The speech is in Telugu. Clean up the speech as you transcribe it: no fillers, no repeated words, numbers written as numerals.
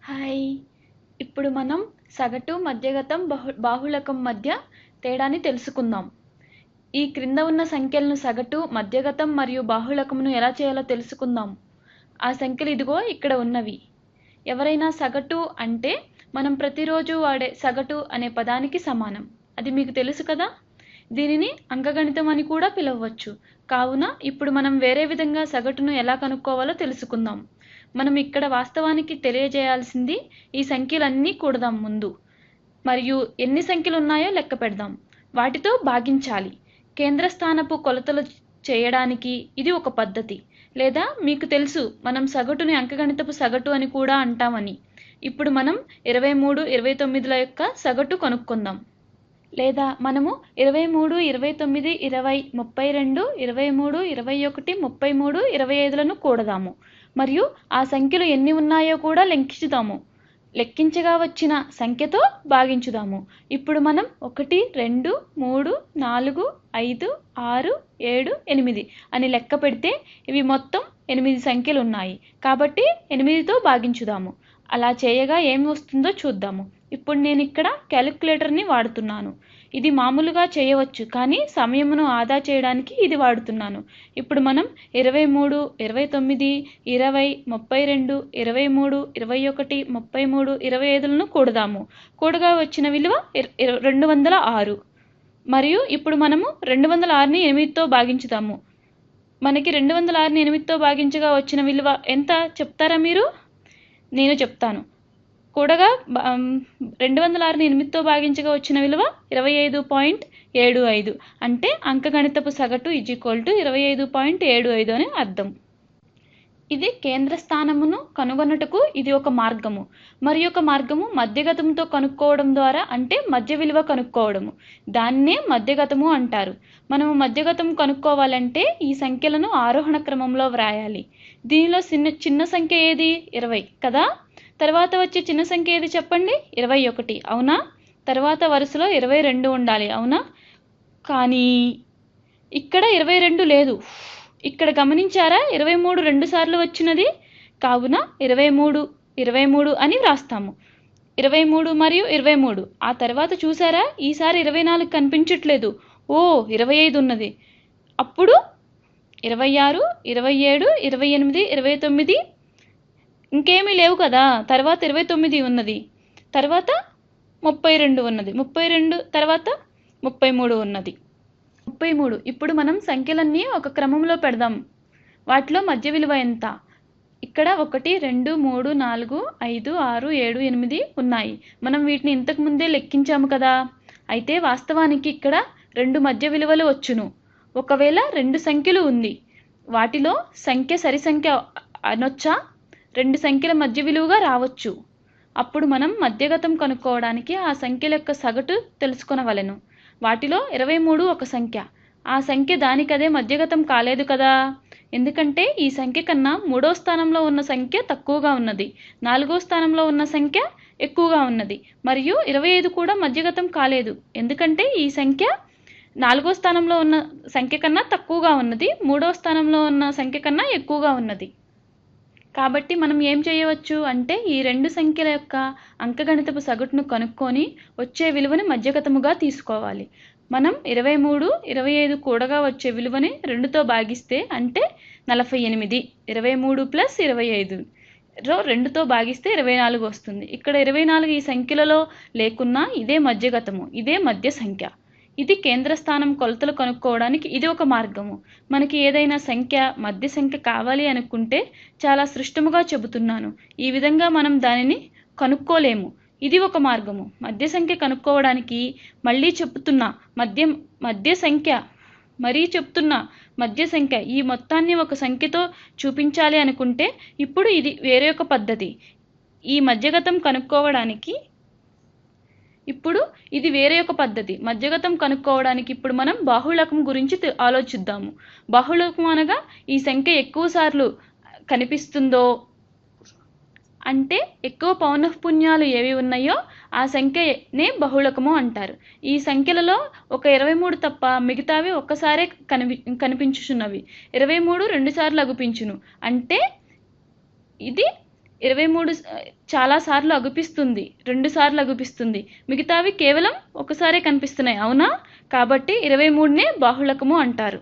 హాయ్. ఇప్పుడు మనం సగటు, మధ్యగతం, బాహుళకం మధ్య తేడాని తెలుసుకుందాం. ఈ క్రింద ఉన్న సంఖ్యలను సగటు, మధ్యగతం మరియు బాహుళకమును ఎలా చేయాలో తెలుసుకుందాం. ఆ సంఖ్యలు ఇదిగో ఇక్కడ ఉన్నవి. ఎవరైనా సగటు అంటే మనం ప్రతిరోజు వాడే సగటు అనే పదానికి సమానం. అది మీకు తెలుసు కదా. దీనిని అంకగణితం అని కూడా పిలవవచ్చు. కావున ఇప్పుడు మనం వేరే విధంగా సగటును ఎలా కనుక్కోవాలో తెలుసుకుందాం. మనం ఇక్కడ వాస్తవానికి తెలియజేయాల్సింది ఈ సంఖ్యలన్నీ కూడదాం ముందు, మరియు ఎన్ని సంఖ్యలు ఉన్నాయో లెక్క పెడదాం. వాటితో భాగించాలి. కేంద్రస్థానపు కొలతలు చేయడానికి ఇది ఒక పద్ధతి. లేదా మీకు తెలుసు మనం సగటుని అంకగణితపు సగటు అని కూడా అంటామని. ఇప్పుడు మనం 23, 29ల యొక్క సగటు కనుక్కుందాం. లేదా మనము 23, 29, 20, 32, 23, 21, 33, 25లను కూడదాము మరియు ఆ సంఖ్యలు ఎన్ని ఉన్నాయో కూడా లెక్కించుదాము. లెక్కించగా వచ్చిన సంఖ్యతో భాగించుదాము. ఇప్పుడు మనం 1, 2, 3, 4, 5, 6, 7, 8 అని లెక్క పెడితే ఇవి మొత్తం 8 సంఖ్యలు ఉన్నాయి. కాబట్టి 8తో భాగించుదాము. అలా చేయగా ఏమి వస్తుందో చూద్దాము. ఇప్పుడు నేను ఇక్కడ క్యాలిక్యులేటర్ని వాడుతున్నాను. ఇది మామూలుగా చేయవచ్చు, కానీ సమయమును ఆదా చేయడానికి ఇది వాడుతున్నాను. ఇప్పుడు మనం 23, 29, 20, 32, 23, 21, 33, 25లను కూడదాము. కూడగా వచ్చిన విలువ 206. మరియు ఇప్పుడు మనము 206ని 8తో భాగించుదాము. మనకి 206ని 8తో భాగించగా వచ్చిన విలువ ఎంత చెప్తారా మీరు? నేను చెప్తాను. కూడగా 206ని 8తో భాగించగా వచ్చిన విలువ 25.75. అంటే అంకగణితపు సగటు = 25.75 అని అర్థం. ఇది కేంద్ర స్థానమును కనుగొనుటకు ఇది ఒక మార్గము. మరి ఒక మార్గము మధ్యగతంతో కనుక్కోవడం ద్వారా, అంటే మధ్య విలువ కనుక్కోవడము. దాన్నే మధ్యగతము అంటారు. మనము మధ్యగతం కనుక్కోవాలంటే ఈ సంఖ్యలను ఆరోహణ క్రమంలో వ్రాయాలి. దీనిలో చిన్న సంఖ్య ఏది? 20 కదా. తర్వాత వచ్చే చిన్న సంఖ్య ఏది చెప్పండి? 21, అవునా? తర్వాత వరుసలో 22 ఉండాలి, అవునా? కానీ ఇక్కడ 22 లేదు. ఇక్కడ గమనించారా? 23 2 సార్లు వచ్చినది. కావున 23 అని వ్రాస్తాము. 23 మరియు 23. ఆ తర్వాత చూసారా, ఈసారి 24 కనిపించట్లేదు. 25 ఉన్నది. అప్పుడు 26, 27, 28, 29 ఇంకేమీ లేవు కదా. తర్వాత 29 ఉన్నది. తర్వాత 32 ఉన్నది. 32 తర్వాత 33 ఉన్నది. 33. ఇప్పుడు మనం సంఖ్యలన్నీ ఒక క్రమంలో పెడదాం. వాటిలో మధ్య విలువ ఎంత? ఇక్కడ 1, 2, 3, 4, 5, 6, 7, 8 ఉన్నాయి. మనం వీటిని ఇంతకు ముందే లెక్కించాము కదా. అయితే వాస్తవానికి ఇక్కడ 2 మధ్య విలువలు వచ్చును. ఒకవేళ 2 సంఖ్యలు ఉంది, వాటిలో సంఖ్య సరి సంఖ్య అనొచ్చా? 2 సంఖ్యల మధ్య విలువగా రావచ్చు. అప్పుడు మనం మధ్యగతం కనుక్కోవడానికి ఆ సంఖ్యల యొక్క సగటు తెలుసుకొనవలెను. వాటిలో 23 ఒక సంఖ్య. ఆ సంఖ్య దానికదే మధ్యగతం కాలేదు కదా. ఎందుకంటే ఈ సంఖ్య కన్నా 3వ స్థానంలో ఉన్న సంఖ్య తక్కువగా ఉన్నది, 4వ స్థానంలో ఉన్న సంఖ్య ఎక్కువగా ఉన్నది. మరియు 25 కూడా మధ్యగతం కాలేదు, ఎందుకంటే ఈ సంఖ్య 4వ స్థానంలో ఉన్న సంఖ్య కన్నా తక్కువగా ఉన్నది, 3వ స్థానంలో ఉన్న సంఖ్య కన్నా ఎక్కువగా ఉన్నది. కాబట్టి మనం ఏం చేయవచ్చు అంటే ఈ 2 సంఖ్యల యొక్క అంకగణితపు సగటును కనుక్కొని వచ్చే విలువని మధ్యగతముగా తీసుకోవాలి. మనం 23, 25 కూడగా వచ్చే విలువని 2తో భాగిస్తే అంటే 48. 23 + 25 2తో భాగిస్తే 24 వస్తుంది. ఇక్కడ 24 ఈ సంఖ్యలలో లేకున్నా ఇదే మధ్యగతము, ఇదే మధ్య సంఖ్య. ఇది కేంద్రస్థానం కొలతలు కనుక్కోవడానికి ఇది ఒక మార్గము. మనకి ఏదైనా సంఖ్య మధ్య సంఖ్య కావాలి అనుకుంటే చాలా స్పష్టముగా చెబుతున్నాను, ఈ విధంగా మనం దానిని కనుక్కోలేము. ఇది ఒక మార్గము. మధ్య సంఖ్య కనుక్కోవడానికి మళ్ళీ చెప్తున్నా, మధ్య సంఖ్య మధ్య సంఖ్య ఈ మొత్తాన్ని ఒక సంఖ్యతో చూపించాలి అనుకుంటే ఇప్పుడు ఇది వేరే ఒక పద్ధతి. ఈ మధ్యగతం కనుక్కోవడానికి ఇప్పుడు ఇది వేరే ఒక పద్ధతి. మధ్యగతం కనుక్కోవడానికి ఇప్పుడు మనం బాహుళకం గురించి ఆలోచిద్దాము. బాహుళకం అనగా ఈ సంఖ్య ఎక్కువ సార్లు కనిపిస్తుందో, అంటే ఎక్కువ పౌనఃపున్యాలు ఏవి ఉన్నాయో ఆ సంఖ్యనే బహుళకము అంటారు. ఈ సంఖ్యలలో ఒక 23 తప్ప మిగతావి ఒక్కసారే కనిపించుచున్నవి. 23 2 సార్లు అగుపించును. అంటే ఇది 23 చాలాసార్లు అగుపిస్తుంది, 2 సార్లు అగుపిస్తుంది, మిగతావి కేవలం ఒకసారే కనిపిస్తున్నాయి, అవునా? కాబట్టి 23నే బాహుళకము అంటారు.